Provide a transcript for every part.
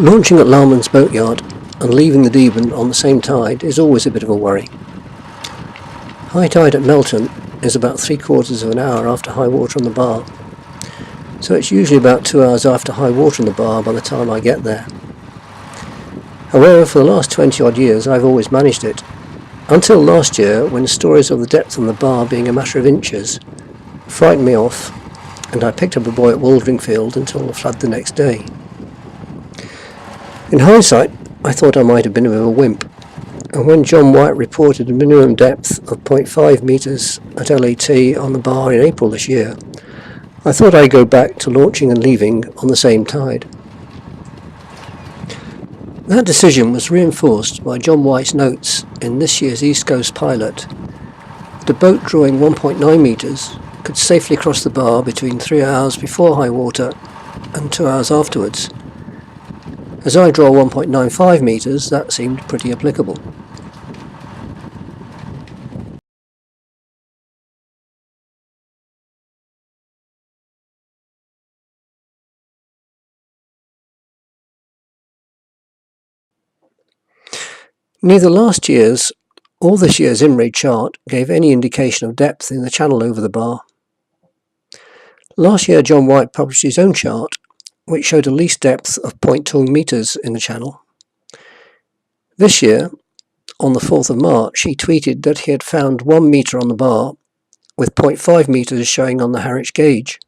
Launching at Larman's boatyard and leaving the Deben on the same tide is always a bit of a worry. High tide at Melton is about 3/4 of an hour after high water on the bar, so it's usually about 2 hours after high water on the bar by the time I get there. However, for the last 20 odd years I've always managed it, until last year when stories of the depth on the bar being a matter of inches frightened me off, and I picked up a buoy at Waldringfield until the flood the next day. In hindsight, I thought I might have been a bit of a wimp, and when John White reported a minimum depth of 0.5 metres at LAT on the bar in April this year, I thought I'd go back to launching and leaving on the same tide. That decision was reinforced by John White's notes in this year's East Coast pilot that a boat drawing 1.9 metres could safely cross the bar between 3 hours before high water and 2 hours afterwards. As I draw 1.95 metres, that seemed pretty applicable. Neither last year's or this year's IMRAD chart gave any indication of depth in the channel over the bar. Last year John White published his own chart, which showed a least depth of 0.2 metres in the channel. This year, on the 4th of March, he tweeted that he had found 1 metre on the bar, with 0.5 metres showing on the Harwich gauge.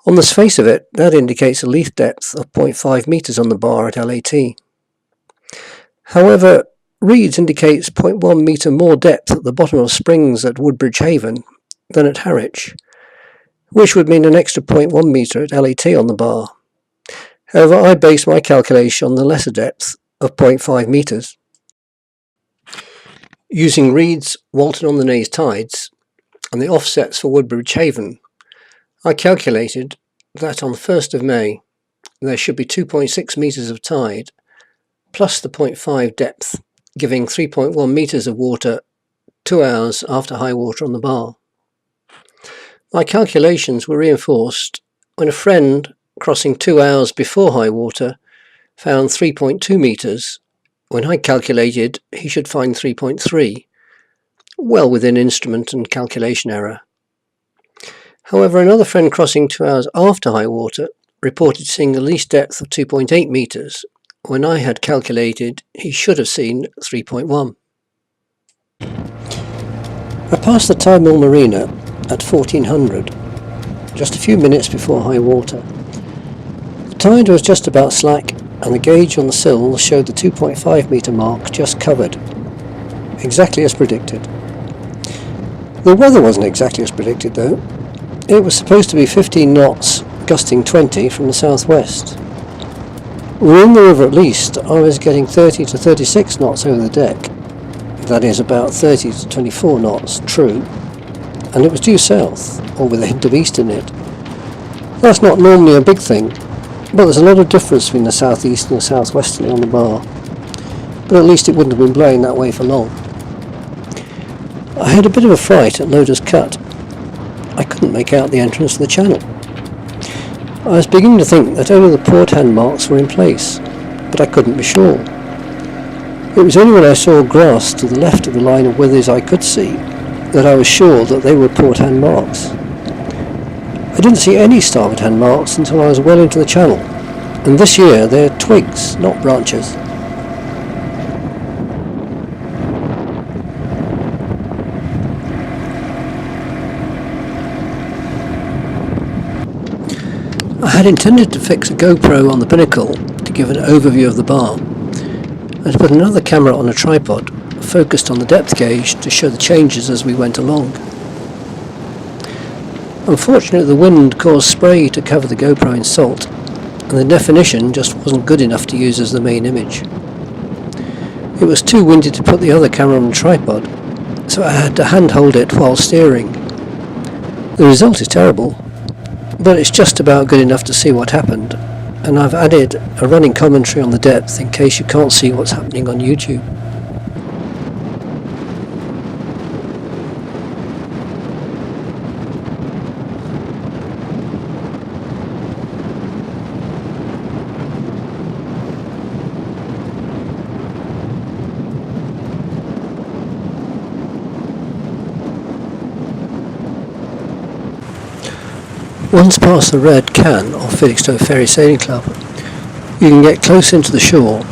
On the face of it, that indicates a least depth of 0.5 metres on the bar at LAT. However, Reeds indicates 0.1 metre more depth at the bottom of springs at Woodbridge Haven than at Harwich, which would mean an extra 0.1 metre at LAT on the bar. However, I based my calculation on the lesser depth of 0.5 metres. Using Reed's Walton on the Naze tides and the offsets for Woodbridge Haven, I calculated that on the 1st of May there should be 2.6 metres of tide plus the 0.5 depth, giving 3.1 metres of water 2 hours after high water on the bar. My calculations were reinforced when a friend crossing 2 hours before high water found 3.2 metres, when I calculated he should find 3.3, well within instrument and calculation error. However, another friend crossing 2 hours after high water reported seeing a least depth of 2.8 metres, when I had calculated he should have seen 3.1. I passed the Tide Mill Marina at 1400, just a few minutes before high water. The tide was just about slack, and the gauge on the sill showed the 2.5 metre mark just covered, exactly as predicted. The weather wasn't exactly as predicted though. It was supposed to be 15 knots, gusting 20 from the southwest. Within the river at least, I was getting 30 to 36 knots over the deck, that is about 30 to 24 knots true, and it was due south, or with a hint of east in it. That's not normally a big thing, but there's a lot of difference between the southeast and the southwesterly on the bar, but at least it wouldn't have been blowing that way for long. I had a bit of a fright at Loder's Cut. I couldn't make out the entrance to the channel. I was beginning to think that only the port hand marks were in place, but I couldn't be sure. It was only when I saw grass to the left of the line of withers I could see that I was sure that they were port hand marks. I didn't see any starboard hand marks until I was well into the channel, and this year they're twigs, not branches. I had intended to fix a GoPro on the binnacle to give an overview of the bar, and to put another camera on a tripod focused on the depth gauge to show the changes as we went along. Unfortunately, the wind caused spray to cover the GoPro in salt, and the definition just wasn't good enough to use as the main image. It was too windy to put the other camera on the tripod, so I had to hand-hold it while steering. The result is terrible, but it's just about good enough to see what happened, and I've added a running commentary on the depth in case you can't see what's happening on YouTube. Once past the red can of Felixstowe Ferry Sailing Club, you can get close into the shore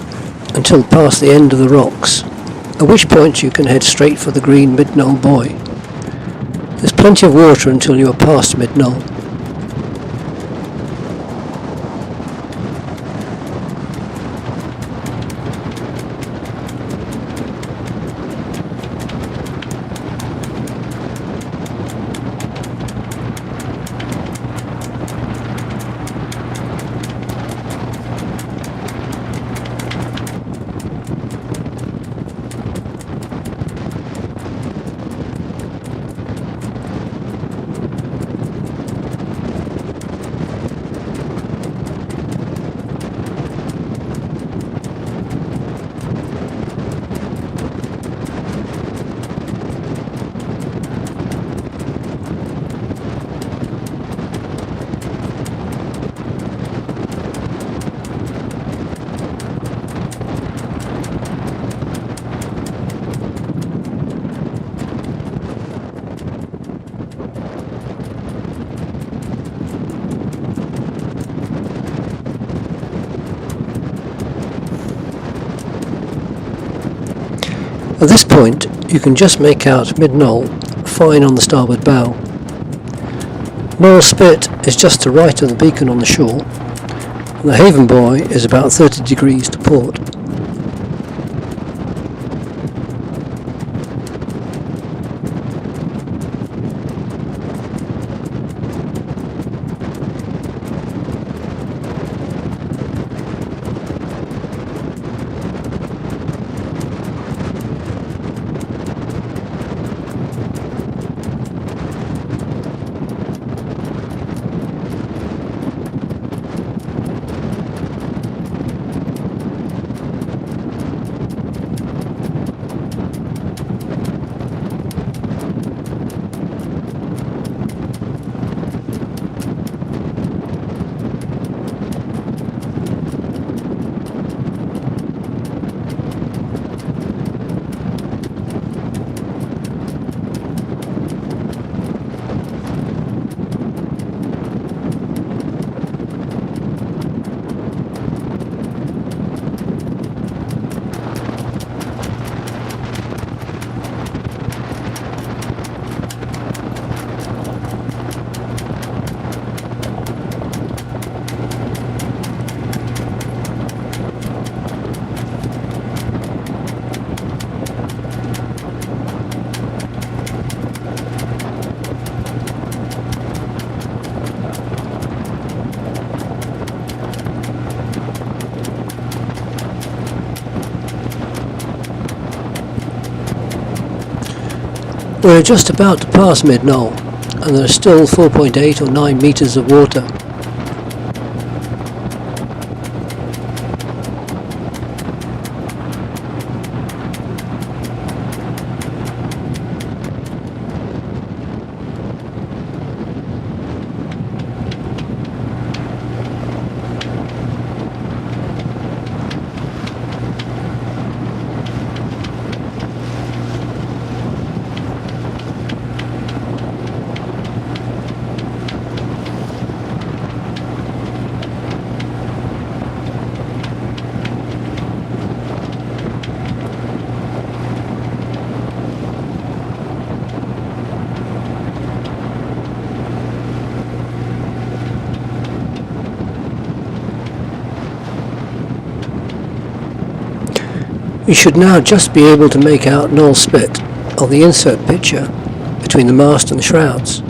until past the end of the rocks, at which point you can head straight for the green mid-knoll buoy. There's plenty of water until you are past mid-knoll. At this point, you can just make out mid-knoll, fine on the starboard bow. Knoll Spit is just to right of the beacon on the shore, and the haven buoy is about 30 degrees to port. We're just about to pass mid-knoll, and there's still 4.8 or 9 metres of water. We should now just be able to make out Knoll Spit on the insert picture between the mast and the shrouds.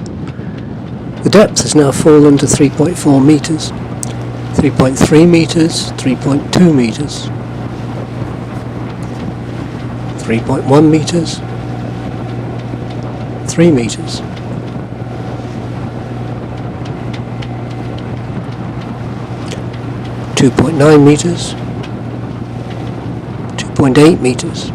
The depth has now fallen to 3.4 metres, 3.3 metres, 3.2 metres, 3.1 metres, 3 metres. .9 metres, 2.8 metres.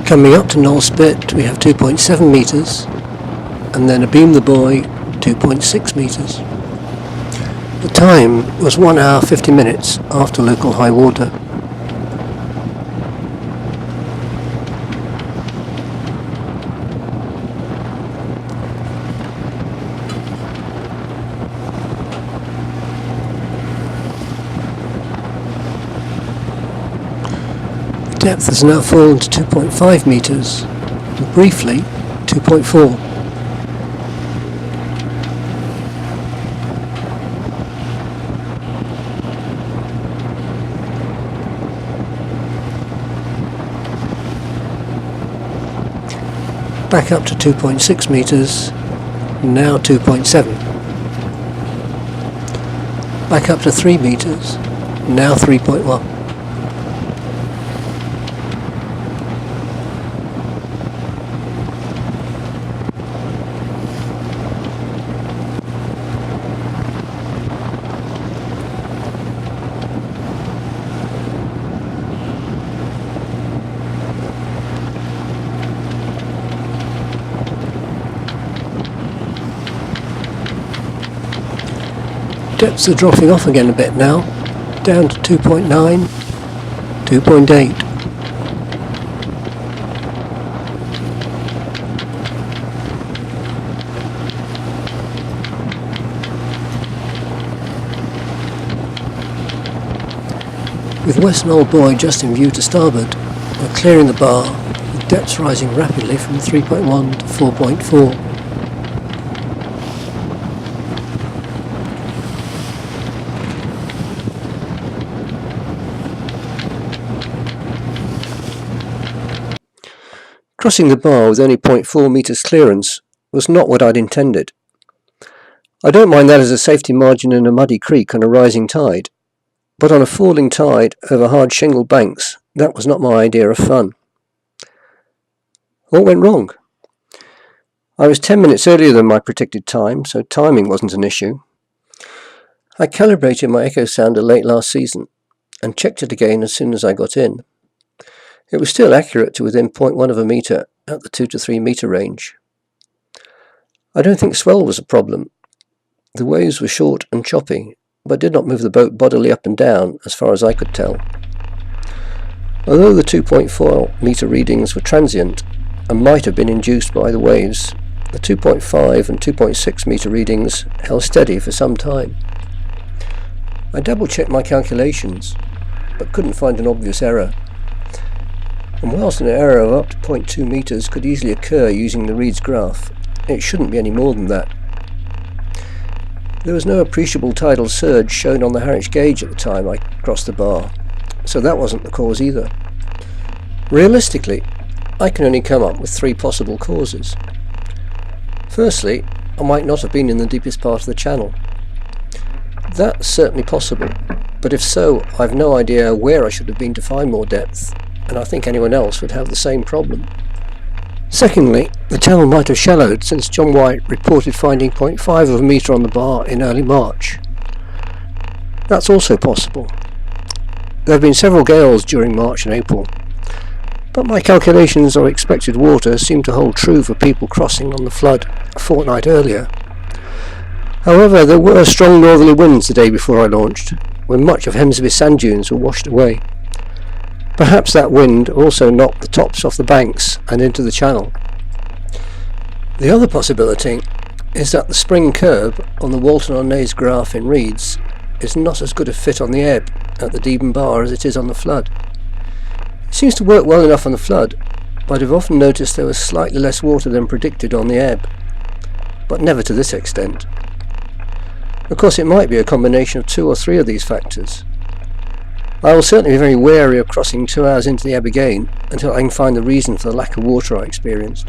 Coming up to Knoll Spit we have 2.7 metres, and then abeam the buoy 2.6 metres. The time was 1 hour 50 minutes after local high water. Depth has now fallen to 2.5 metres, and briefly 2.4. Back up to 2.6 metres, now 2.7. Back up to 3 metres, now 3.1. Depths are dropping off again a bit now, down to 2.9, 2.8. With Western Old Boy just in view to starboard, we're clearing the bar, with depths rising rapidly from 3.1 to 4.4. Crossing the bar with only 0.4 metres clearance was not what I'd intended. I don't mind that as a safety margin in a muddy creek on a rising tide, but on a falling tide over hard shingle banks, that was not my idea of fun. What went wrong? I was 10 minutes earlier than my predicted time, so timing wasn't an issue. I calibrated my echo sounder late last season and checked it again as soon as I got in. It was still accurate to within 0.1 of a metre at the 2 to 3 metre range. I don't think swell was a problem. The waves were short and choppy, but did not move the boat bodily up and down as far as I could tell. Although the 2.4 metre readings were transient and might have been induced by the waves, the 2.5 and 2.6 metre readings held steady for some time. I double-checked my calculations, but couldn't find an obvious error. And whilst an error of up to 0.2 metres could easily occur using the Reed's graph, it shouldn't be any more than that. There was no appreciable tidal surge shown on the Harwich gauge at the time I crossed the bar, so that wasn't the cause either. Realistically, I can only come up with 3 possible causes. Firstly, I might not have been in the deepest part of the channel. That's certainly possible, but if so, I've no idea where I should have been to find more depth, and I think anyone else would have the same problem. Secondly, the channel might have shallowed since John White reported finding 0.5 of a metre on the bar in early March. That's also possible. There have been several gales during March and April, but my calculations of expected water seem to hold true for people crossing on the flood a fortnight earlier. However, there were strong northerly winds the day before I launched, when much of Hemsby sand dunes were washed away. Perhaps that wind also knocked the tops off the banks and into the channel. The other possibility is that the spring curve on the Walton-on-Naze graph in Reeds is not as good a fit on the ebb at the Deben bar as it is on the flood. It seems to work well enough on the flood, but I've often noticed there was slightly less water than predicted on the ebb, but never to this extent. Of course, it might be a combination of 2 or 3 of these factors. I will certainly be very wary of crossing 2 hours into the ebb again until I can find the reason for the lack of water I experienced.